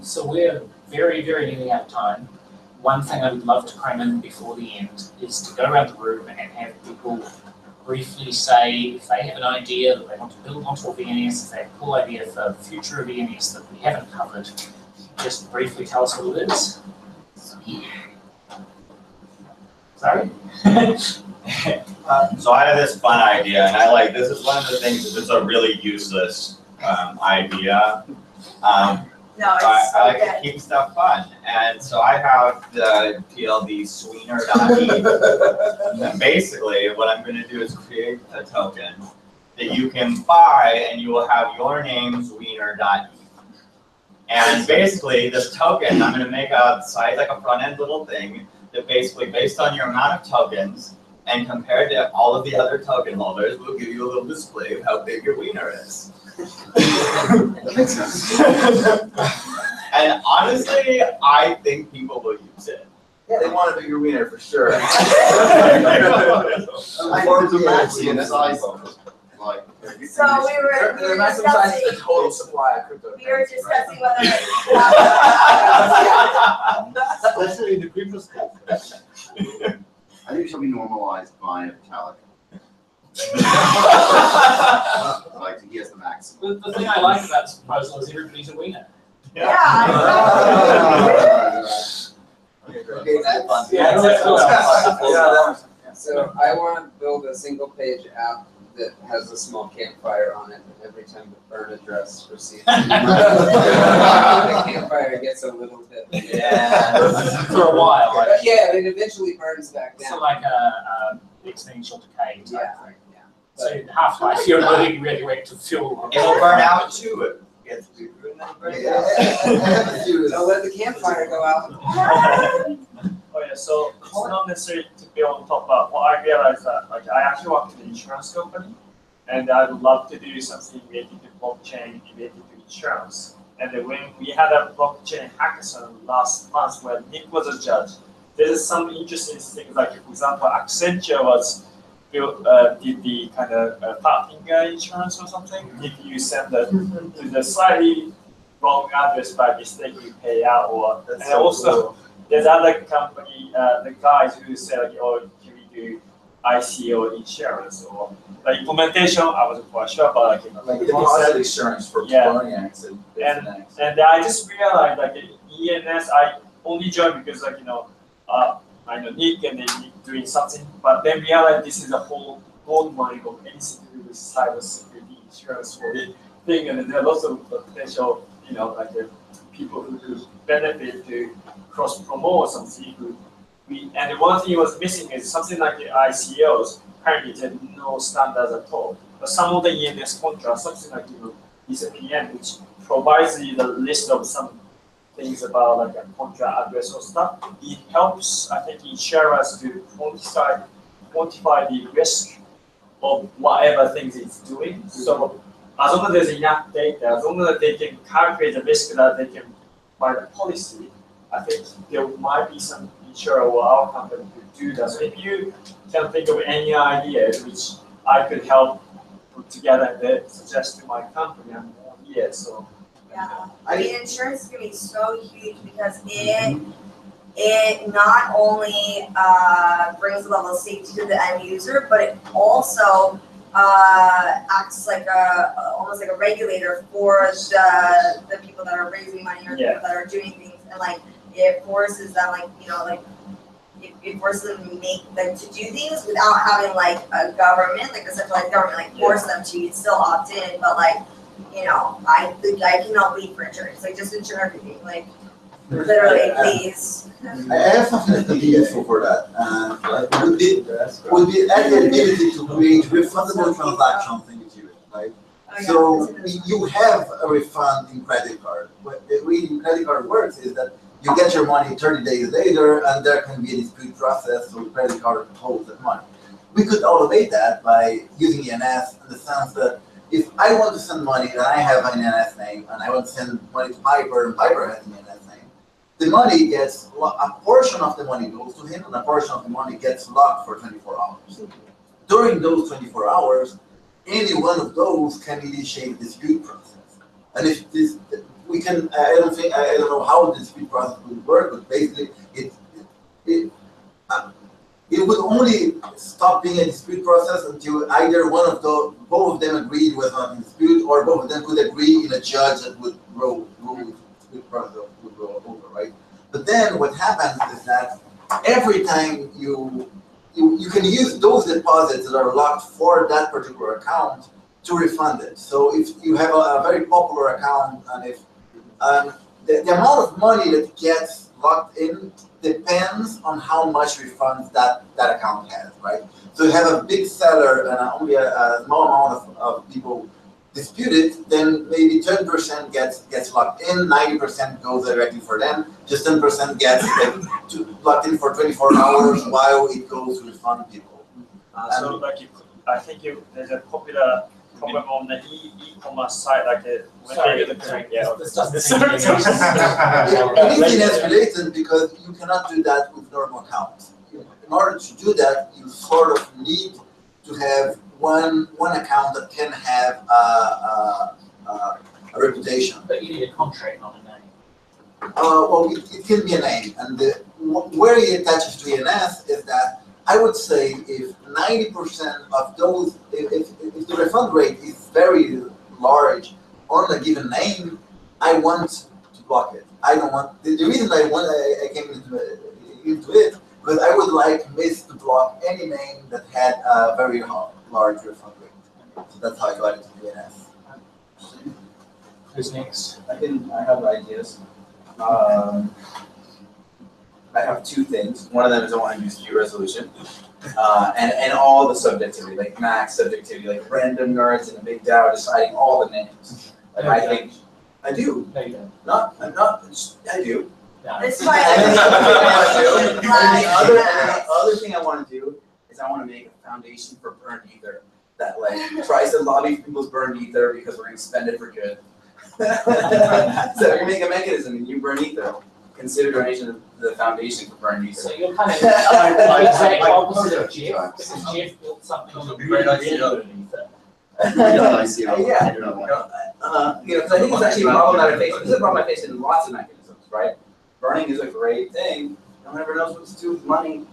So we're very, very nearly out of time. One thing I would love to cram in before the end is to go around the room and have people briefly say if they have an idea that they want to build onto a VNS, if they have a cool idea for the future of VNS that we haven't covered, just briefly tell us what it is. Sorry? So I have this fun idea, and I like this is one of the things that's a really useless idea. No, it's I like to keep stuff fun, and so I have the TLD Sweener.e. And basically, what I'm going to do is create a token that you can buy, and you will have your name Sweener.e. And basically, this token, I'm going to make a site like a front end little thing that basically, based on your amount of tokens and compared to all of the other token holders, will give you a little display of how big your wiener is. That makes sense. And honestly, I think people will use it. Yeah, they want a bigger wiener for sure. There's a maximum size. Like, So we were maximum size is the discussing, total supply of crypto. we were discussing whether. especially in the crypto space. I think it should be normalized by a Vitalik. Like, he has the maximum. The thing I like about this proposal is everybody's a wiener. Yeah, I Okay, that's fun. Yeah, that's cool. So I want to build a single page app that has a small campfire on it, and every time the burn address proceeds, the campfire gets a little bit. Yeah. For a while. Like, But yeah, it eventually burns back down. so like a exponential decay type Yeah. thing. So half-life, you're really wait to fuel. It'll burn out too. It gets bigger and then burn out. Don't let the campfire go out. Oh yeah, so it's not necessarily to build on top, but what I realized that like I actually work in an insurance company, and I would love to do something related to blockchain, related to insurance. And then when we had a blockchain hackathon last month where Nick was a judge, there's some interesting things like, for example, Accenture was did the kind of fat finger insurance or something. If you send it to the slightly wrong address by mistake, you pay out. Or and so also cool. there's other company, the guys who say like, oh, can we do ICO insurance or the implementation? I wasn't quite sure, but like, Like deposit insurance for Yeah. borrowing accident. and I just realized like ENS, I only joined because like I know Nick and then Nick doing something, but then realized this is a whole gold mine of anything to do with cybersecurity insurance for the thing, and there are lots of potential, like people who could benefit to cross promote something. And one thing was missing is something like the ICOs. Currently, there's no standards at all. But some of the ENS contracts, something like ECPN, which provides you the list of some things about like a contract address or stuff. It helps, I think, insurers to quantify the risk of whatever things it's doing. So as long as there's enough data, as long as they can calculate the risk that they can buy the policy, I think there might be some insurer or our company could do that. So if you can think of any ideas which I could help put together and then suggest to my company, I'm all here. So. Yeah, the insurance is gonna be so huge because it not only brings a level of safety to the end user, but it also acts like almost like a regulator for the people that are raising money or the people that are doing things, and like it forces them it forces them to do things without having like a government, like a centralized government, like force them to. You'd still opt in, but like. I cannot wait for insurance. Like, just insure everything. Like, literally, please. I have something that could be useful for that. Would be add the ability to create refundable transaction thing with you, right? Oh, yeah. So you have a refund in credit card. But the way credit card works is that you get your money 30 days later, and there can be a dispute process, so the credit card holds that money. We could automate that by using ENS in the sense that if I want to send money and I have an ENS name, and I want to send money to Piper, and Piper has an ENS name, the money gets, a portion of the money goes to him, and a portion of the money gets locked for 24 hours. During those 24 hours, any one of those can initiate a dispute process. And if this we can, I don't know how the dispute process would work, but basically it would only stop being a dispute process until either both of them agreed was not in dispute, or both of them could agree in a judge that would rule the dispute process would go over, right? But then what happens is that every time you can use those deposits that are locked for that particular account to refund it. So if you have a very popular account, and if the amount of money that gets locked in depends on how much refunds that account has, right? So you have a big seller and only a small amount of people dispute it, then maybe 10% gets locked in, 90% goes directly for them, just 10% gets locked in for 24 hours while it goes to refund people. So like I think there's a popular problem on the e-commerce site, like It is related because you cannot do that with normal accounts. In order to do that, you sort of need to have one account that can have a reputation. But you need a contract, not a name. Well, it can be a name, and where it attaches to ENS is that I would say if 90% of those, if the refund rate is very large on a given name, I want to block it. I don't want, the reason I came into it, because I would like Miss to block any name that had a very large refund rate. So that's how I got into ENS. Who's next? I have ideas. I have two things. One of them is I want to do dispute resolution, and all the subjectivity, like max subjectivity, like random nerds in a big DAO deciding all the names. Like I think I do. No, you don't. I'm not. I do. No. That's why And I the other thing I want to do is I want to make a foundation for burned ether that like tries to lobby for people's burned ether because we're going to spend it for good. So you make a mechanism and you burn ether. Consider donation of the foundation for burned ether. So you're kind of the exact opposite of Jeff, because Jeff built something on the Great idea. Yeah, because I think it's actually a problem that I face. This is a problem I face in lots of mechanisms, right? Burning is a great thing. No one ever knows what to do with money. We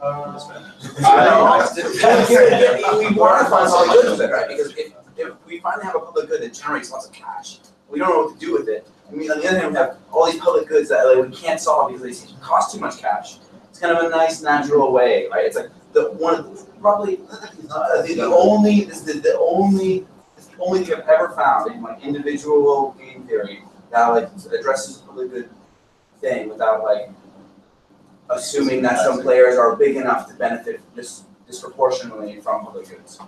want to find public good with it, right? Because if we finally have a public good that generates lots of cash, we don't know what to do with it. I mean, on the other hand, we have all these public goods that like, we can't solve because they cost too much cash. It's kind of a nice, natural way, right? It's like probably the only thing I've ever found in my individual game theory that like addresses the public good thing without like assuming that some players are big enough to benefit disproportionately from public goods.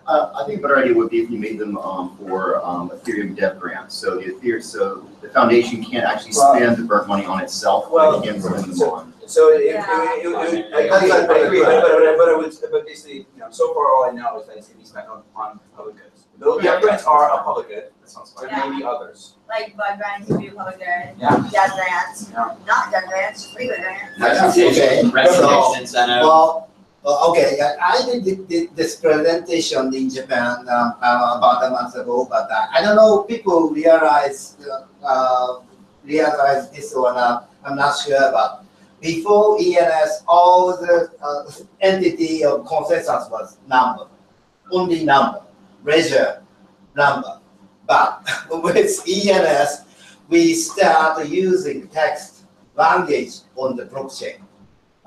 I think a better idea would be if you made them for Ethereum dev grants. So the foundation can't actually spend the burnt money on itself. Well, again, rolling them on. So I agree, but basically, so far all I know is that it's going to be spent on public goods. The dev grants are a public good. There may be others. like bug grants, do public grants, Yeah. death grants, Yeah. not death grants, just regular grants. Okay. Recognition incentive. Well, okay, I did this presentation in Japan about a month ago, but I don't know if people realize this or not. I'm not sure, but before ENS, all the entity of consensus was number, only number, ledger number. But with ENS, we start using text language on the blockchain.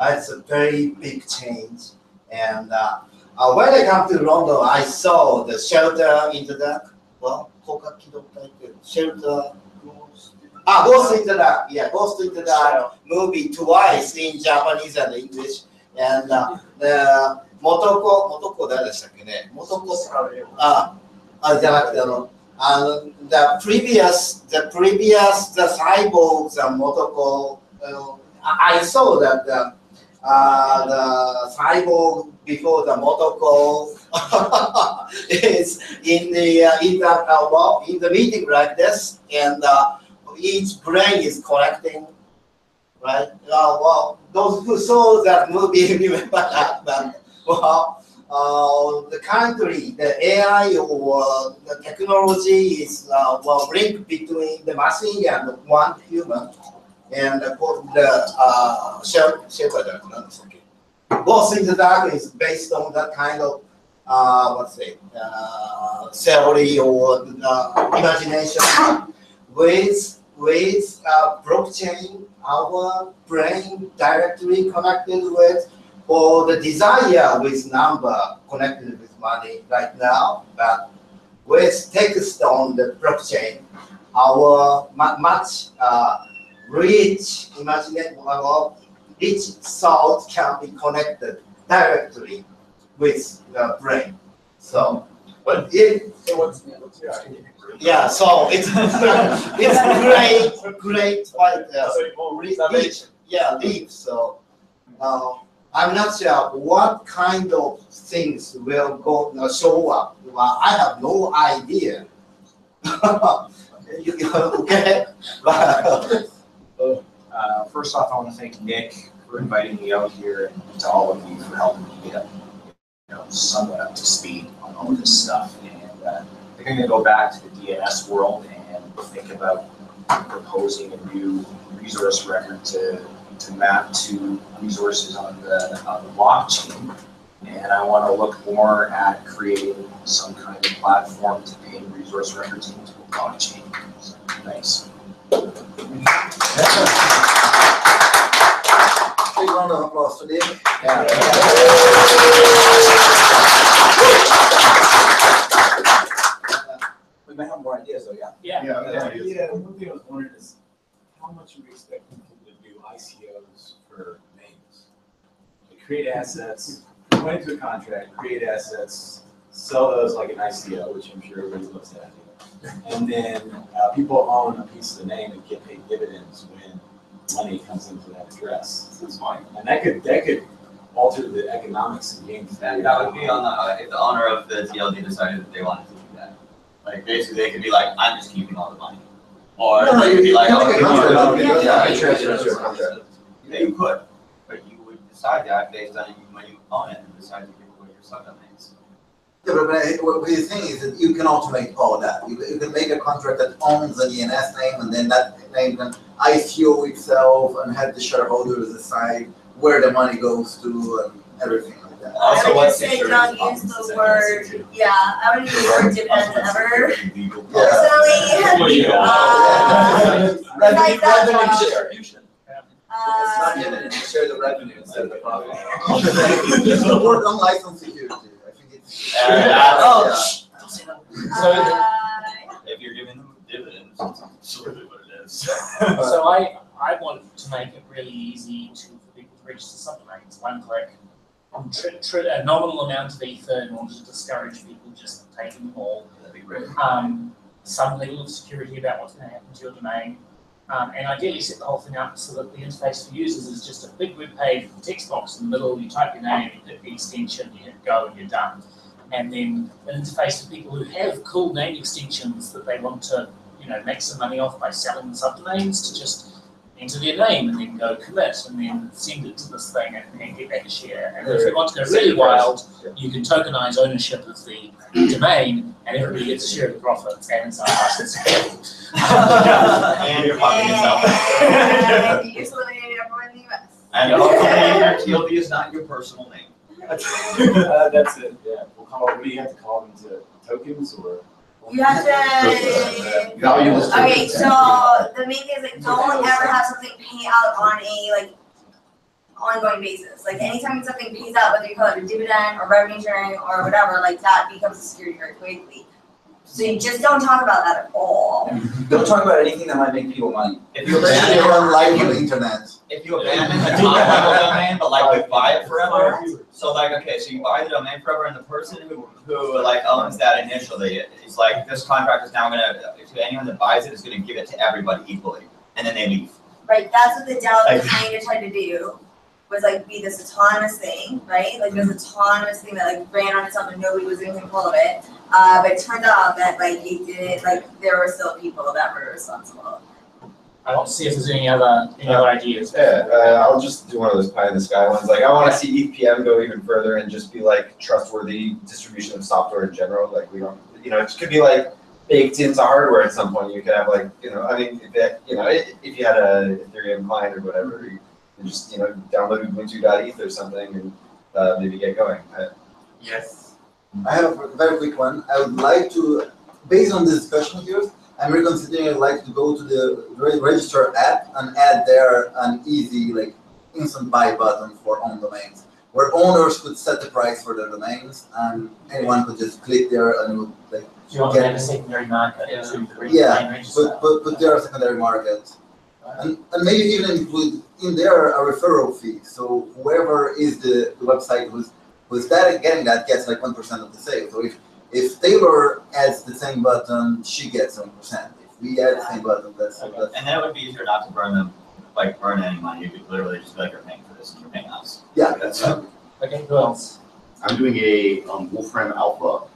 It's a very big change. And when I come to London, I saw the shelter into the, shelter. Ghost into the, yeah, Ghost into the movie twice in Japanese and English. And the Motoko 誰でしたっけね? Motoko じゃなくてthe previous cyborgs and Motoko, I saw that the cyborg before the Motoko is in the meeting like this, and each brain is collecting, right? Well, those who saw that movie remember that, but well, the country, the AI or the technology is well linked between the machine and one human, and the shepherd. Both things that is based on that kind of theory or imagination. With blockchain, our brain directly connected with, or the desire with number connected with money right now, but with text on the blockchain, our much rich imagination, rich thought can be connected directly with the brain. So, but it. So what's your idea? Yeah, so it's great, leap. So I'm not sure what kind of things will show up. Well, I have no idea. Okay. First off, I want to thank Nick for inviting me out here, and to all of you for helping me get somewhat up to speed on all of this stuff. And I think I'm going to go back to the DNS world and think about proposing a new resource record to map to resources on the blockchain. And I want to look more at creating some kind of platform to ping resource records into a blockchain. So, thanks. Big round of applause for Nick. We may have more ideas, though, yeah. One thing I was wondering is how much are we expecting people to do ICOs for names? Like create assets, go into a contract, create assets, sell those like an ICO, which I'm sure everybody looks at. And then people own a piece of the name and get paid dividends when money comes into that address. That's fine. And that could alter the economics and game theory. That would be on the, if the owner of the TLD decided that they wanted to do that. Like basically they could be like, I'm just keeping all the money. Or they could be like, oh, yeah, you could. But you would decide that based on when you own it and decide to give away your subdomains. Yeah, but what the thing is that you can automate all that. You can make a contract that owns an ENS name, and then that name can ICO itself and have the shareholders decide where the money goes to and everything like that. I would just say don't use the word, I wouldn't use the word dividends ever. Personally, besides that, distribution. It's not dividend, you share the revenue instead of the profit. It's the word unlicensed security. I think it's. Don't say that. If you're giving them dividends, that's really what it is. So I want to make it really easy for people to register subdomains. One click, a nominal amount of ether in order to discourage people just taking them all. That'd be great. Some level of security about what's going to happen to your domain. And ideally set the whole thing up so that the interface for users is just a big web page with a text box in the middle. You type your name, you hit the extension, you hit go, and you're done. And then an interface for people who have cool name extensions that they want to, make some money off by selling the subdomains to just enter their name and then go commit and then send it to this thing and get back a share. And if you want to go really wild, you can tokenize ownership of the domain and everybody gets a share of the profits and it's unlicensed. And you're popping yourself. and you just eliminated everyone in the US. And hopefully your TLD is not your personal name. That's it, yeah. What do you have to call them to tokens or? You have to. Valueless Okay, tokens. so the main thing is like don't ever have something pay out on a ongoing basis. Like anytime something pays out, whether you call it a dividend or revenue sharing or whatever, like that becomes a security very quickly. So you just don't talk about that at all. Don't talk about anything that might make people money. If you Especially abandon, on live internet. if you abandon the top level domain, but like we buy it forever. So so you buy the domain forever, and the person who owns that initially, it's like this contract is now to anyone that buys it is gonna give it to everybody equally, and then they leave. Right, that's what the DAO was kind of trying to do, was be this autonomous thing, right? Like this autonomous thing that ran on itself and nobody was in control of it. But it turned out that it didn't, there were still people that were responsible. I want to see if there's any other ideas. Yeah, I'll just do one of those pie in the sky ones. Like I want to see EPM go even further and just be like trustworthy distribution of software in general. Like we don't, it could be like baked into hardware at some point. You could have like, I mean, if you had a Ethereum client or whatever, you just, download Ubuntu.eth or something and maybe get going. Yes. I have a very quick one. I would like to, based on this discussion of yours, I'm reconsidering I'd like to go to the register app and add there an easy, like, instant buy button for own domains, where owners could set the price for their domains and anyone could just click there and would, like, Do you want to have a secondary market to the yeah, register? but there are secondary markets. And maybe even include in there a referral fee. So whoever is the website who's getting that gets like 1% of the sale. So if Taylor adds the same button, she gets 1%. If we add the same button, that's And then it would be easier not to burn any money. You could literally just be like, you're paying for this and you're paying us. Yeah. That's Okay, who else? I'm doing a Wolfram Alpha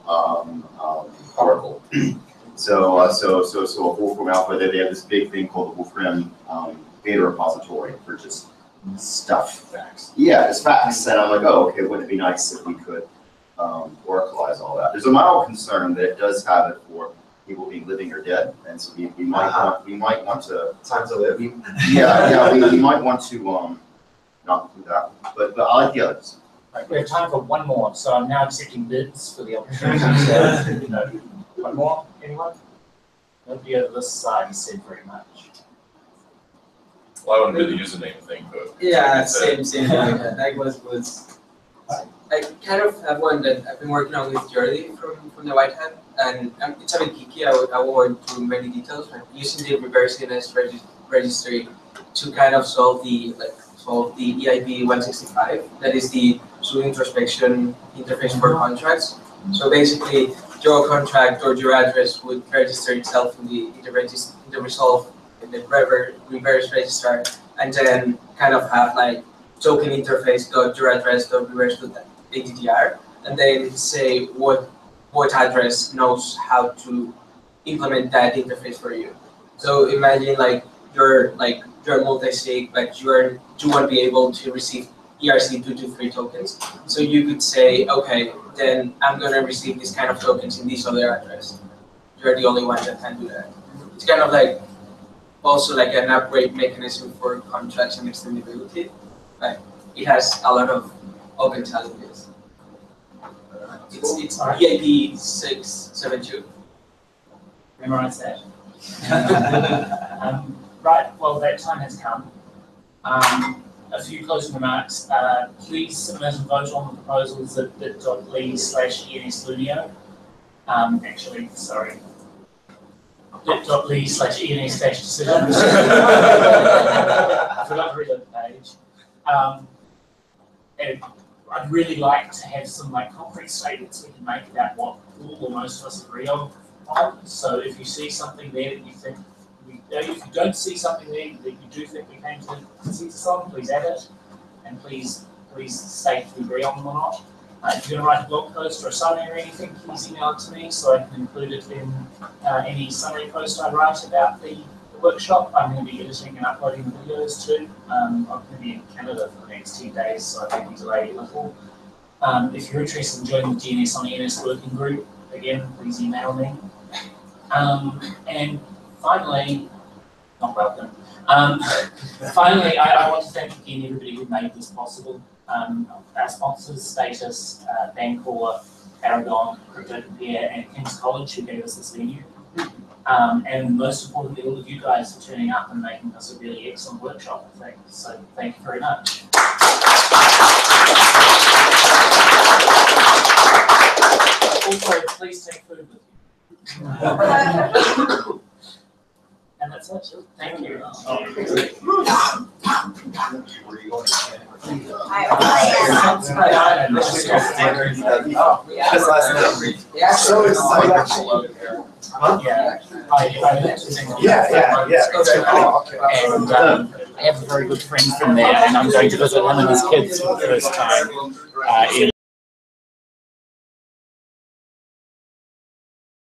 article. So a Wolfram Alpha, they have this big thing called the Wolfram data repository for just stuff. Facts. Yeah, it's facts. And I'm like, oh, okay, wouldn't it be nice if we could oracleize all that? There's a mild concern that it does have it for people being living or dead, and so we might want to Time to live. we might want to not include that, but I like the others. Right, we have time for one more, so I'm now accepting bids for the opportunity. So, one more, anyone? Nobody over this side said very much. Well, I want to do the username thing, but. Yeah, same thing. That was. I kind of have one that I've been working on with Jordi from the White Hat, and it's a bit geeky. I won't go into many details. But using the reverse ENS registry to kind of solve the EIP 165. That is the Zoom introspection interface for contracts. So basically, your contract or your address would register itself in the resolve in the reverse registrar, and then kind of have like token interface dot your address dot reverse dot ATTR, and then say what address knows how to implement that interface for you. So imagine like you're multi-sig, like you want to be able to receive ERC223 tokens. So you could say, okay, then I'm gonna receive this kind of tokens in this other address. You're the only one that can do that. It's kind of like also like an upgrade mechanism for contracts and extendability. Like it has a lot of open challenges. It's EIP 672. Memorize that. Right, well, that time has come. A few closing remarks. Please submit and vote on the proposals at bit.ly/ENS Lunio. Actually, sorry. bit.ly/ENS-decisions. I forgot to read the page. And I'd really like to have some concrete statements we can make about what all or most of us agree on. So if you see something there that you think, if you don't see something there that you do think we came to consensus on, please add it, and please state if we agree on them or not. If you're going to write a blog post or a summary or anything, please email it to me so I can include it in any summary post I write about the workshop. I'm going to be editing and uploading the videos too. I'm going to be in Canada for the next 10 days, so I may be delayed a little. If you're interested in joining the DNS on ENS working group, again, please email me. And finally, not welcome. Finally, I want to thank again everybody who made this possible. Our sponsors, Status, Bancor, Paragon, CryptoCompare, and King's College, who gave us this venue. And most importantly, all of you guys for turning up and making this a really excellent workshop, I think. So thank you very much. Also, please take food with you. And that's it. Thank you. And I have a very good friend from there, and I'm going to visit him and his kids for the first time in